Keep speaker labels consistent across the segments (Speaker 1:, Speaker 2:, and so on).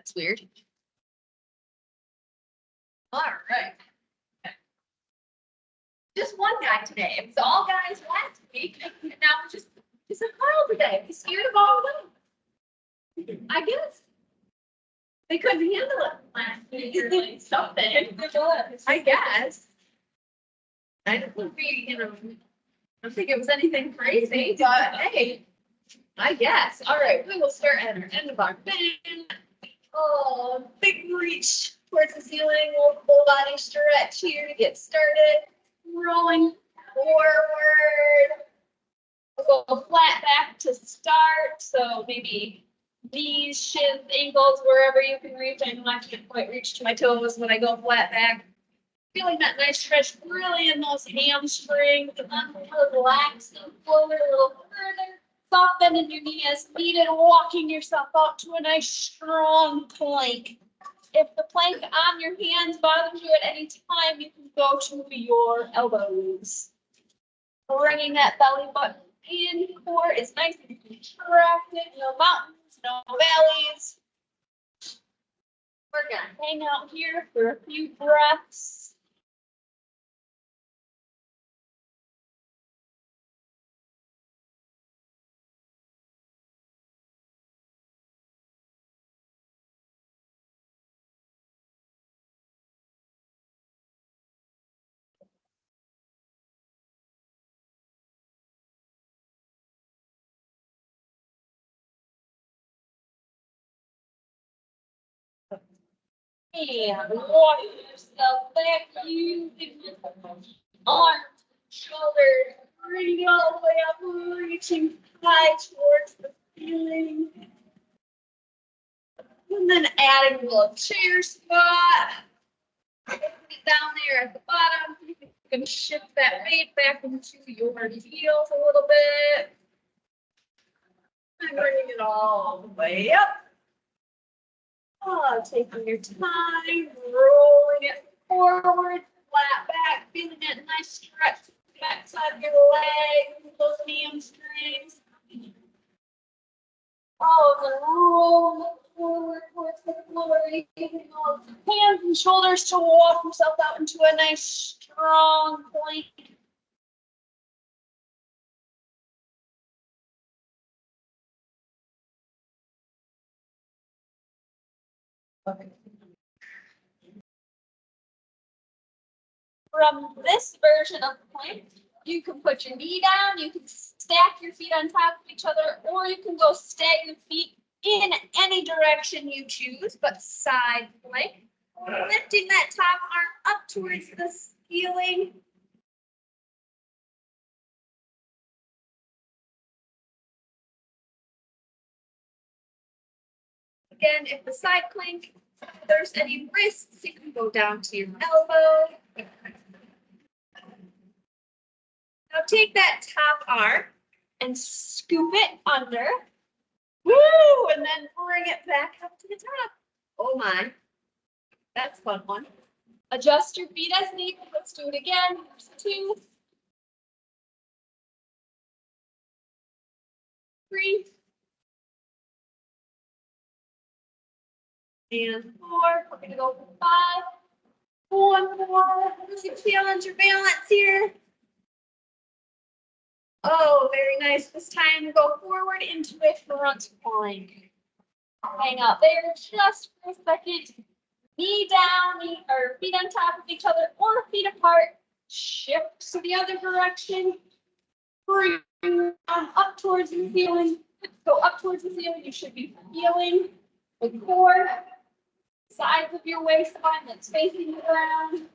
Speaker 1: That's weird. All right. Okay. Just one guy today. It was all guys last week, and now it's just a girl today. He's scared of all of them. I guess they couldn't handle it last week or like something. I guess. I don't think I don't think it was anything crazy, but hey, I guess. All right, we will start at our end of our bend. Oh, big reach towards the ceiling. We'll full body stretch here to get started. Rolling forward. We'll go flat back to start. So maybe knees, shins, ankles, wherever you can reach. I know I can't quite reach to my toes when I go flat back. Feeling that nice stretch really in those hamstrings, and then relax and forward a little further. Soft bend in your knee as needed, walking yourself out to a nice strong plank. If the plank on your hands bothers you at any time, you can go to your elbows. Bringing that belly button in, core is nice and contracted, no mountains, no valleys. We're gonna hang out here for a few breaths. And walk yourself back using arms, shoulders, bring all the way up, reaching high towards the ceiling. And then adding a little chair squat. Down there at the bottom, you can shift that weight back into your heels a little bit. And bringing it all the way up. Oh, taking your time, rolling it forward, flat back, feeling that nice stretch to the back side of your legs, those hamstrings. Oh, then roll forward towards the floor, using those hands and shoulders to walk yourself out into a nice strong plank. Okay. From this version of the plank, you can put your knee down, you can stack your feet on top of each other, or you can go stagnant feet in any direction you choose, but side plank. Lifting that top arm up towards the ceiling. Again, if the side plank, if there's any wrists, you can go down to your elbow. Now take that top arm and scoop it under. Woo! And then bring it back up to the top. Oh my. That's a fun one. Adjust your feet as needed. Let's do it again. Here's 2, 3, and 4. We're going to go for 5. 1 more. Challenge your balance here. Oh, very nice. This time go forward into a front plank. Hang out there just for a second. Knee down, or feet on top of each other or feet apart. Shift to the other direction. Bring up towards the ceiling. Go up towards the ceiling. You should be feeling the core, sides of your waistline that's facing the ground.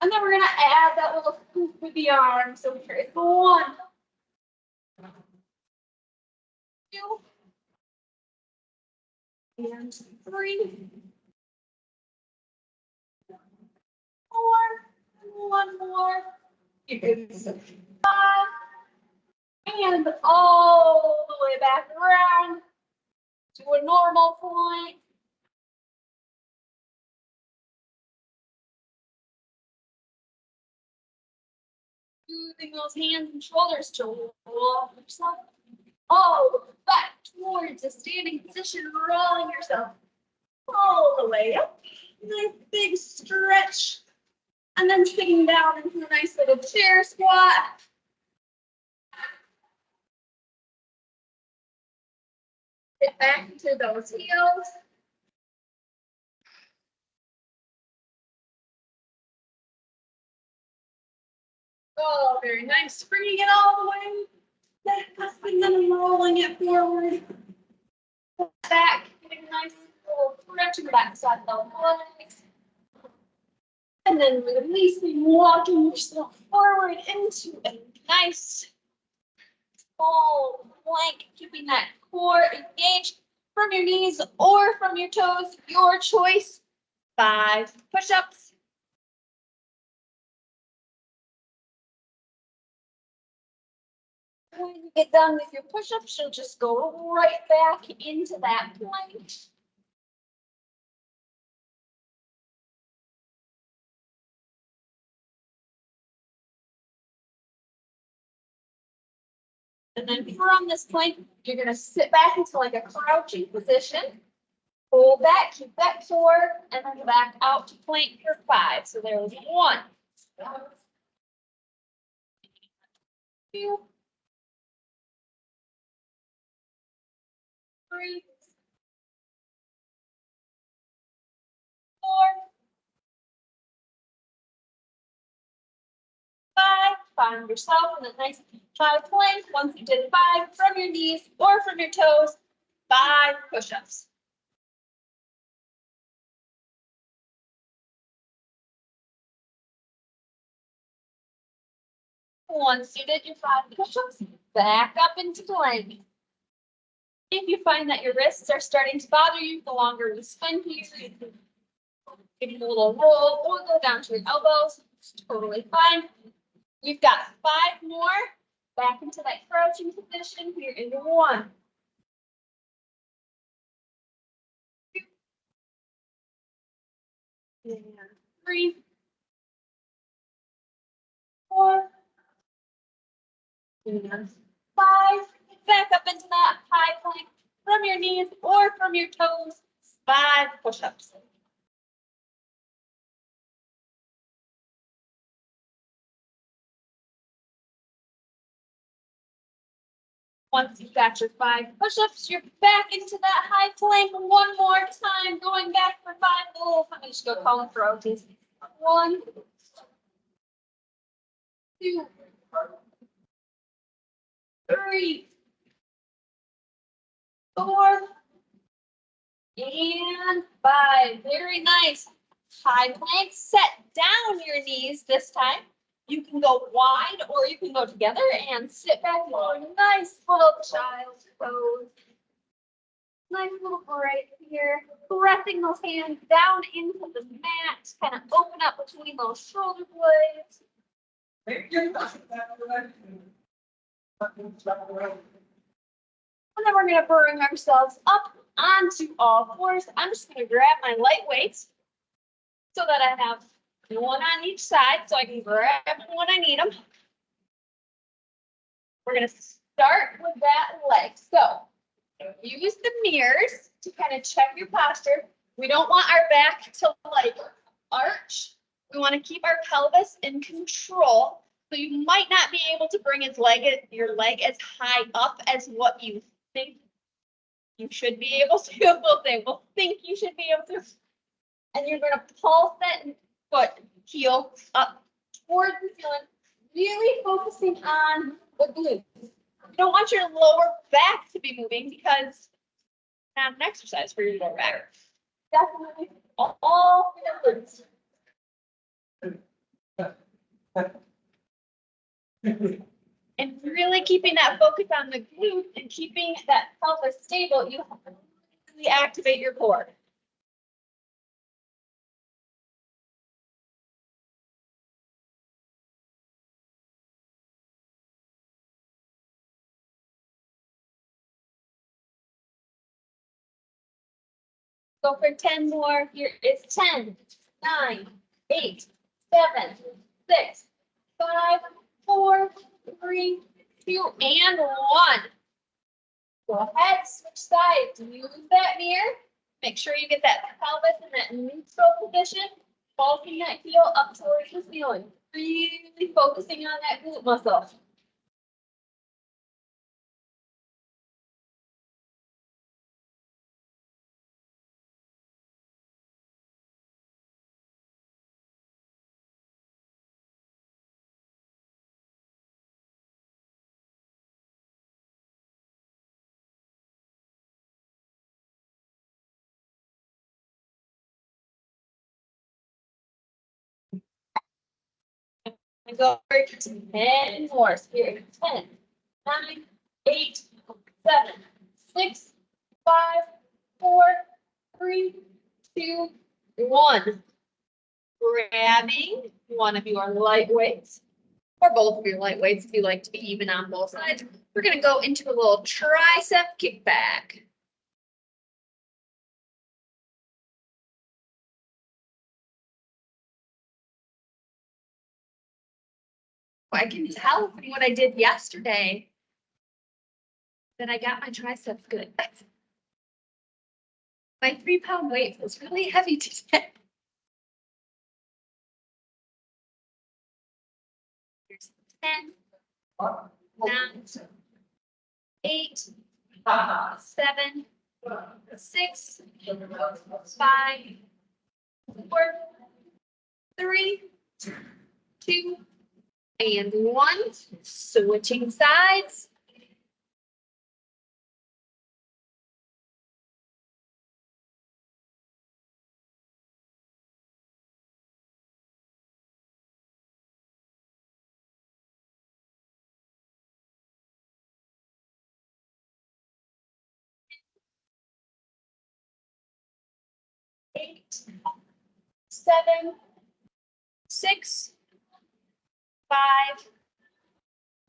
Speaker 1: And then we're going to add that little scoop with the arm. So here it's 1, 2, and 3, 4, 1 more. It's 5, and all the way back around to a normal point. Using those hands and shoulders to roll yourself all back towards a standing position, rolling yourself all the way up. Nice big stretch. And then sitting down into a nice little chair squat. Sit back into those heels. Oh, very nice. Bringing it all the way back up and then rolling it forward. Back, getting a nice little stretch in the back side of the legs. And then releasing, walking yourself forward into a nice full plank, keeping that core engaged from your knees or from your toes, your choice. 5 push-ups. When you get done with your push-ups, you'll just go right back into that plank. And then from this plank, you're going to sit back into like a crouching position. Hold that, keep that core, and then go back out to plank for 5. So there's 1, 2, 3, 4, 5. Find yourself in a nice high plank. Once you did 5 from your knees or from your toes, 5 push-ups. Once you did your 5 push-ups, back up into plank. If you find that your wrists are starting to bother you, the longer you spin here, you can give it a little roll or go down to your elbows. It's totally fine. You've got 5 more. Back into that crouching position. Here in 1, 2, and 3, 4, and 5. Back up into that high plank from your knees or from your toes. 5 push-ups. Once you've got your 5 push-ups, you're back into that high plank one more time, going back for 5 little. I'm just go calling for OTs. 1, 2, 3, 4, and 5. Very nice. High plank. Set down your knees this time. You can go wide or you can go together and sit back into a nice little child's pose. Nice little break here. Pressing those hands down into the mat. Kind of open up between those shoulder blades. And then we're going to bring ourselves up onto all fours. I'm just going to grab my light weights so that I have one on each side so I can grab them when I need them. We're going to start with that leg. So use the mirrors to kind of check your posture. We don't want our back to like arch. We want to keep our pelvis in control. So you might not be able to bring your leg as high up as what you think you should be able to. We'll think you should be able to. And you're going to pulse that foot, heel up towards the ceiling, really focusing on the glutes. You don't want your lower back to be moving because it's not an exercise for your lower back. Definitely all for your glutes. And really keeping that focus on the glutes and keeping that pelvis stable, you have to really activate your core. Go for 10 more. Here is 10, 9, 8, 7, 6, 5, 4, 3, 2, and 1. Go ahead, switch sides. Use that mirror Make sure you get that pelvis in that neutral position, walking that heel up towards the ceiling. Really focusing on that glute muscle. And go over to 10 more. So here, 10, 9, 8, 7, 6, 5, 4, 3, 2, 1. Grabbing one of your lightweights, or both of your lightweights if you like to be even on both sides. We're going to go into a little tricep kickback. I can tell from what I did yesterday that I got my triceps good. My 3-pound weight feels really heavy today. Here's 10, 9, 8, 7, 6, 5, 4, 3, 2, and 1. Switching sides. Eight, 7, 6, 5,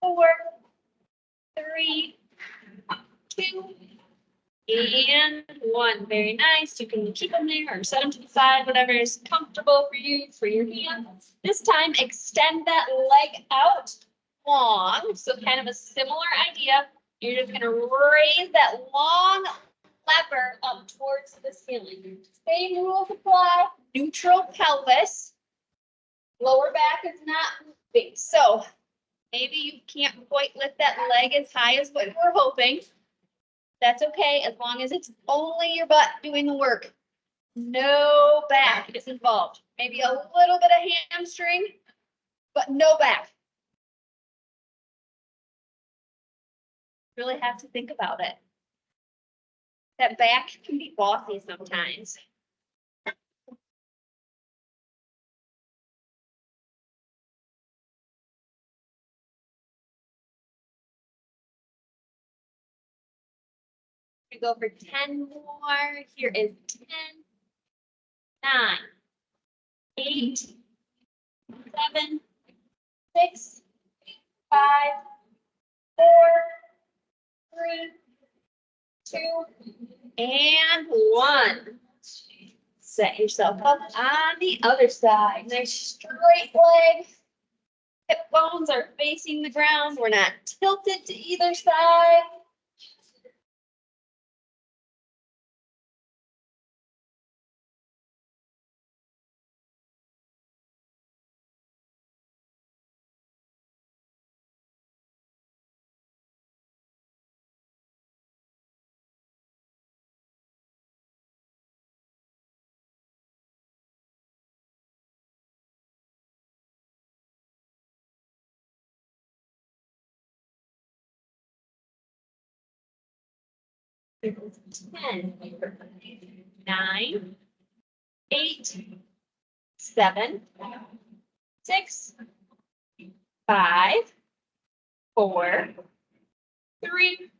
Speaker 1: 4, 3, 2, and 1. Very nice. You can keep them there or set them to the side, whatever is comfortable for you, for your hands. This time, extend that leg out long. So kind of a similar idea. You're just going to raise that long lever up towards the ceiling. Same rules apply. Neutral pelvis. Lower back is not moving. So maybe you can't quite lift that leg as high as what you were hoping. That's okay, as long as it's only your butt doing the work. No back is involved. Maybe a little bit of hamstring, but no back. Really have to think about it. That back can be bossy sometimes. We go for 10 more. Here is 10, 9, 8, 7, 6, 5, 4, 3, 2, and 1. Set yourself up on the other side. Nice straight leg. Hip bones are facing the ground. We're not tilted to either side. It was 10, 9, 8, 7, 6, 5, 4, 3,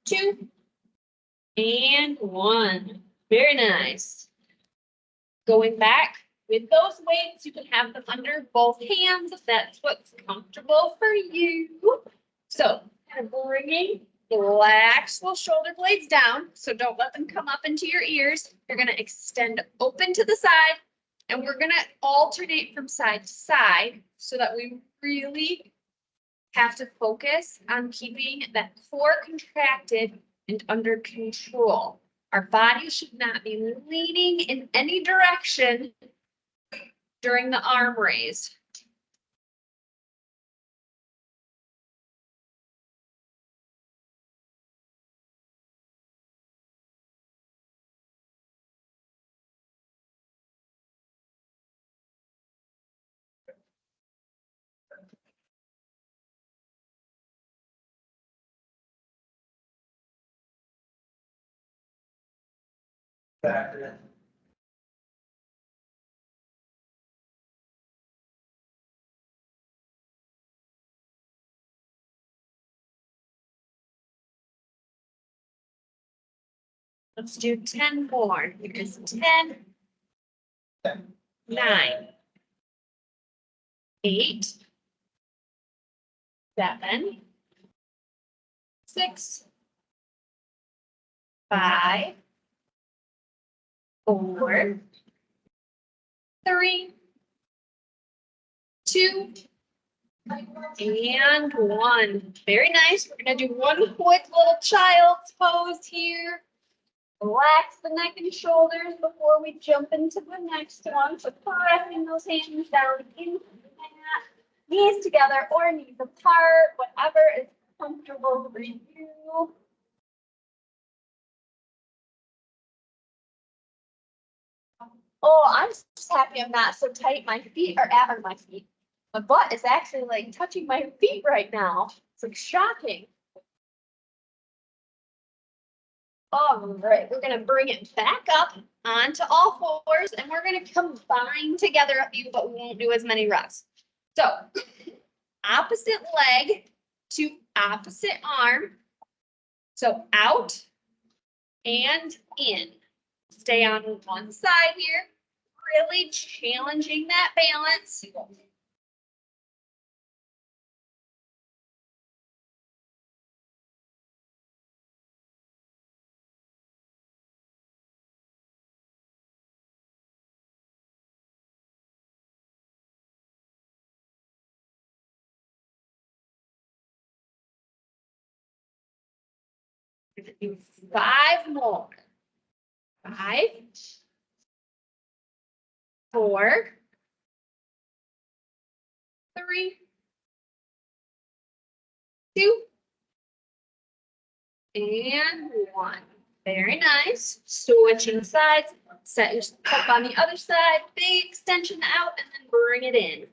Speaker 1: 2, and 1. Very nice. Going back with those weights, you can have them under both hands if that's what's comfortable for you. So kind of bringing the lateral shoulder blades down. So don't let them come up into your ears. You're going to extend open to the side, and we're going to alternate from side to side so that we really have to focus on keeping that core contracted and under control. Our body should not be leaning in any direction during the arm raise. Let's do 10 more. Here's 10, 9, 8, 7, 6, 5, 4, 3, 2, and 1. Very nice. We're going to do one quick little child's pose here. Relax the neck and shoulders before we jump into the next one. So pressing those hands down into the mat, knees together or knees apart, whatever is comfortable for you. Oh, I'm just happy I'm not so tight. My feet are at my feet. My butt is actually like touching my feet right now. It's like shocking. All right, we're gonna bring it back up onto all fours and we're gonna combine together a few, but we won't do as many reps. So opposite leg to opposite arm. So out and in. Stay on one side here, really challenging that balance. Do 5 more. 5, 4, 3, 2, and 1. Very nice. Switching sides. Set your cup on the other side. Big extension out and then bring it in.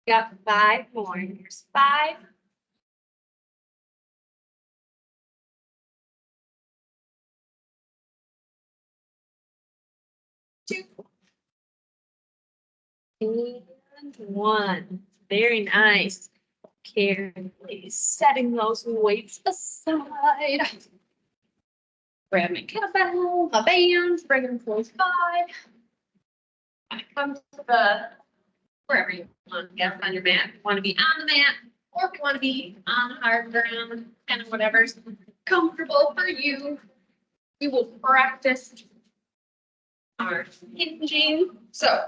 Speaker 1: Got 5 more. Here's 5, 2, and 1. Very nice. Carefully setting those weights aside. Grab my kettlebell, my bands, bring them close by. I come to the wherever you want to get on your mat. If you want to be on the mat, or if you want to be on hard ground, kind of whatever's comfortable for you. We will practice our hinging. So,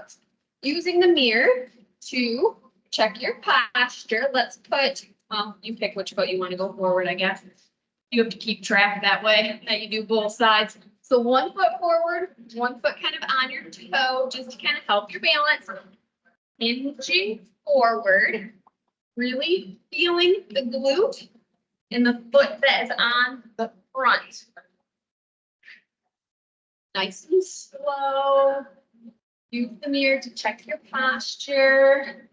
Speaker 1: using the mirror to check your posture. Let's put, you pick which foot you want to go forward, I guess. You have to keep track that way that you do both sides. So 1 foot forward, 1 foot kind of on your toe, just to kind of help your balance. Hinging forward, really feeling the glute and the foot that is on the front. Nice and slow. Use the mirror to check your posture.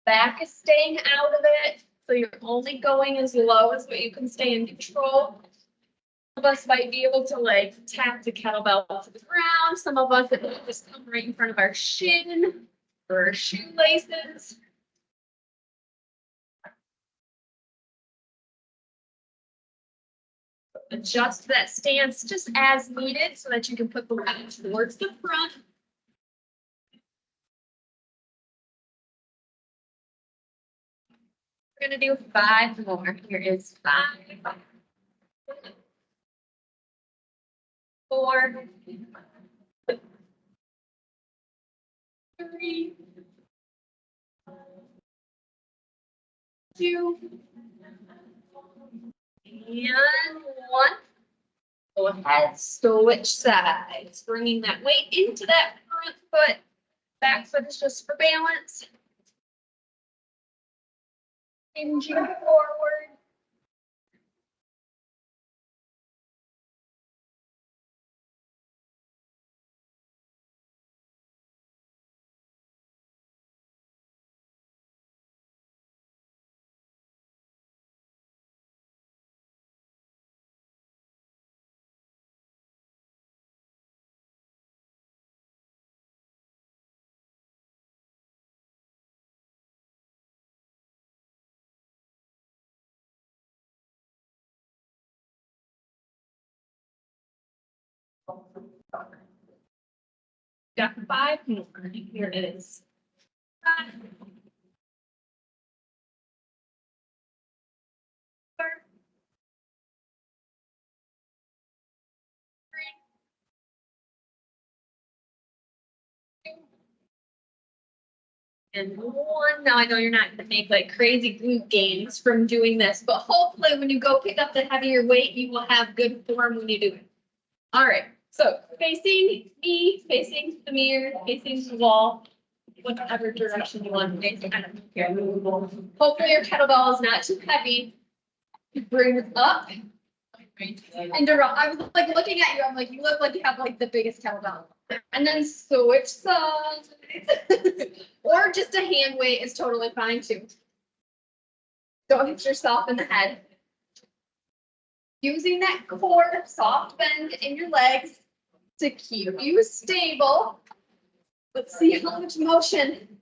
Speaker 1: Back is staying out of it, so you're only going as low as what you can stay in control. Some of us might be able to like tap the kettlebell to the ground. Some of us it will just come right in front of our shin or our shoelaces. Adjust that stance just as needed so that you can put the weight towards the front. We're gonna do 5 more. Here is 5, 4, 3, 2, and 1. Go ahead, switch sides, bringing that weight into that front foot. Back foot is just for balance. Hinging forward. Got 5 more. Here it is. 5, 4, 3, 2, and 1. Now I know you're not gonna make like crazy glute gains from doing this, but hopefully when you go pick up the heavier weight, you will have good form when you do it. All right, so facing me, facing the mirror, facing the wall, whatever direction you want to face, kind of here. Hopefully your kettlebell is not too heavy. You bring it up and around. I was like looking at you, I'm like, you look like you have like the biggest kettlebell. And then switch sides. Or just a hand weight is totally fine too. Don't hit yourself in the head. Using that core, soft bend in your legs to keep you stable. Let's see how much motion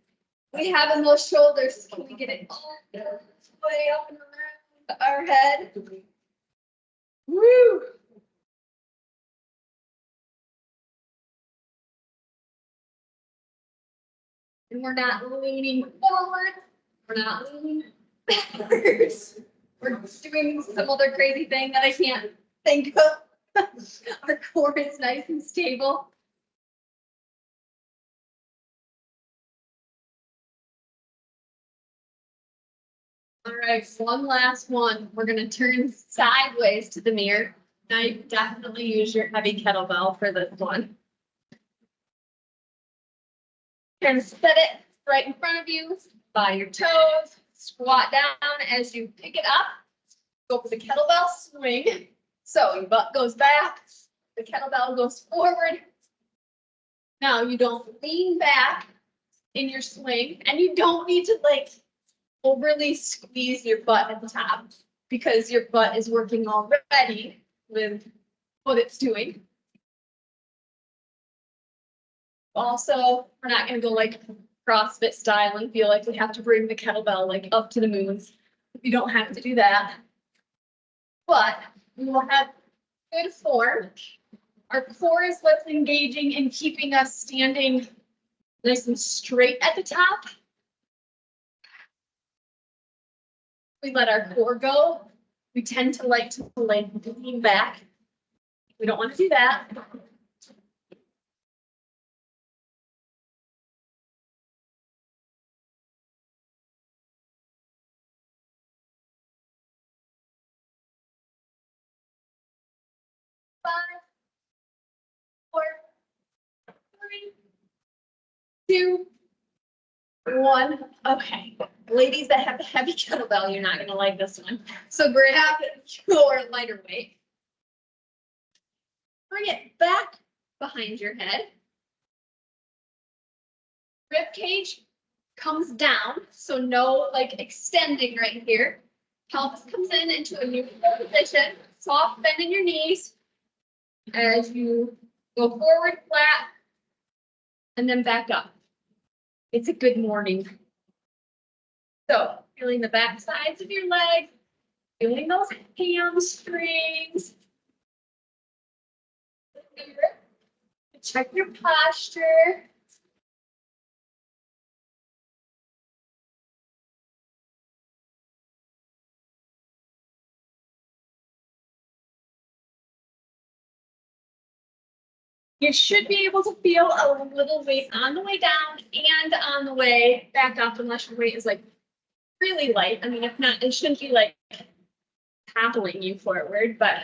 Speaker 1: we have in those shoulders. Can we get it all the way up and around our head? Woo! And we're not leaning forward. We're not leaning backwards. We're doing some other crazy thing that I can't think of. Our core is nice and stable. All right, one last one. We're gonna turn sideways to the mirror. Now you definitely use your heavy kettlebell for this one. And set it right in front of you by your toes. Squat down as you pick it up. Go for the kettlebell swing. So your butt goes back, the kettlebell goes forward. Now you don't lean back in your swing, and you don't need to like overly squeeze your butt at the top because your butt is working already with what it's doing. Also, we're not going to go like CrossFit style and feel like we have to bring the kettlebell like up to the moons. You don't have to do that. But we will have good form. Our core is what's engaging and keeping us standing nice and straight at the top. We let our core go. We tend to like to lean back. We don't want to do that. Five, 4, 3, 2, 1. Okay. Ladies that have the heavy kettlebell, you're not going to like this one. So grab your lighter weight. Bring it back behind your head. Rib cage comes down, so no like extending right here. Pelvis comes in into a neutral position. Soft bend in your knees as you go forward flat and then back up. It's a good morning. So feeling the back sides of your legs, feeling those hamstrings, here. Check your posture. You should be able to feel a little weight on the way down and on the way back up, unless your weight is like really light. I mean, if not, it shouldn't be like toppling you forward, but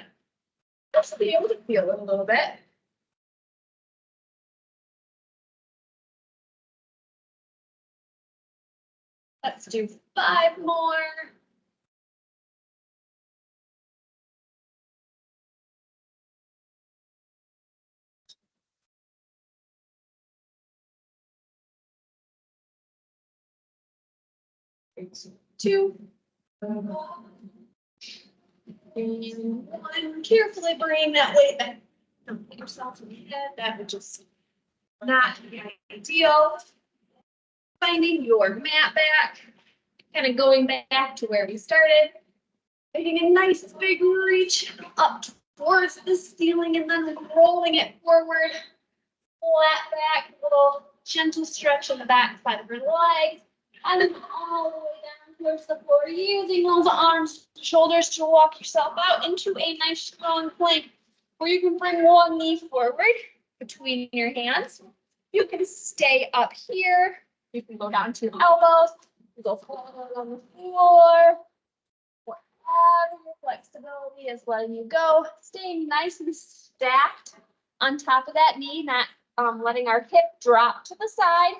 Speaker 1: you'll still be able to feel it a little bit. Let's do 5 more. Two. And one. Carefully bring that weight back. Don't hit yourself in the head. That would just not be ideal. Finding your mat back. Kind of going back to where we started. Taking a nice big reach up towards the ceiling and then rolling it forward. Flat back, little gentle stretch in the back side of your legs. And then all the way down towards the floor, using those arms, shoulders to walk yourself out into a nice strong plank where you can bring one knee forward between your hands. You can stay up here. You can go down to your elbows. You go forward on the floor. Whatever your flexibility is letting you go. Staying nice and stacked on top of that knee, not letting our hip drop to the side.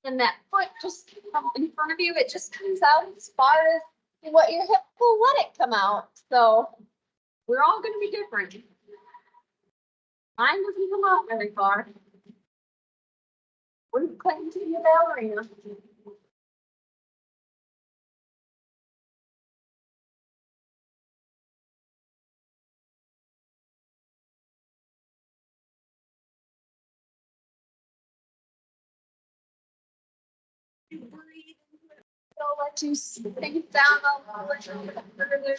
Speaker 1: And that foot just in front of you, it just comes out as far as what your hip will let it come out. So we're all going to be different. Mine doesn't come out very far. Wouldn't claim to be a ballerina. Breathe. I'll let you sink down a little bit further.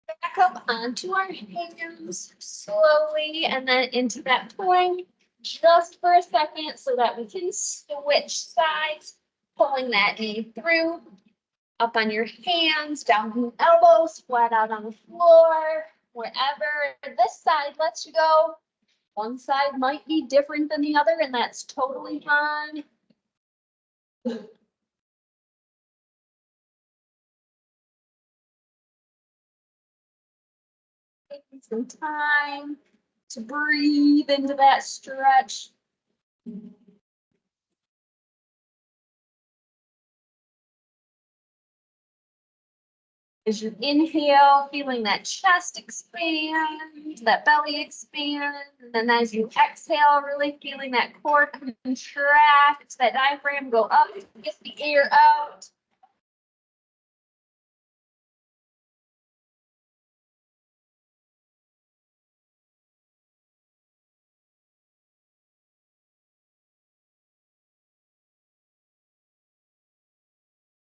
Speaker 1: Back up onto our hands slowly and then into that plank just for a second so that we can switch sides, pulling that knee through, up on your hands, down on the elbows, flat out on the floor, wherever this side lets you go. One side might be different than the other, and that's totally fine. Taking some time to breathe into that stretch. As you inhale, feeling that chest expand, that belly expand, and then as you exhale, really feeling that core contract, that diaphragm go up, get the air out.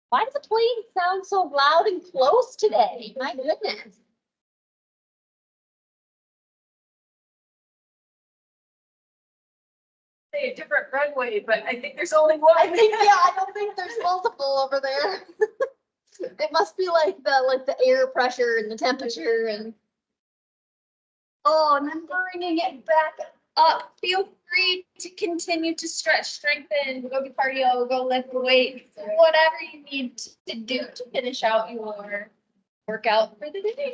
Speaker 1: Why does the plane sound so loud and close today? My goodness. Say a different runway, but I think there's only one. I don't think there's multiple over there. It must be like the air pressure and the temperature and. Oh, and then bringing it back up. Feel free to continue to stretch, strengthen, go do cardio, go lift the weight, whatever you need to do to finish out your workout for the day.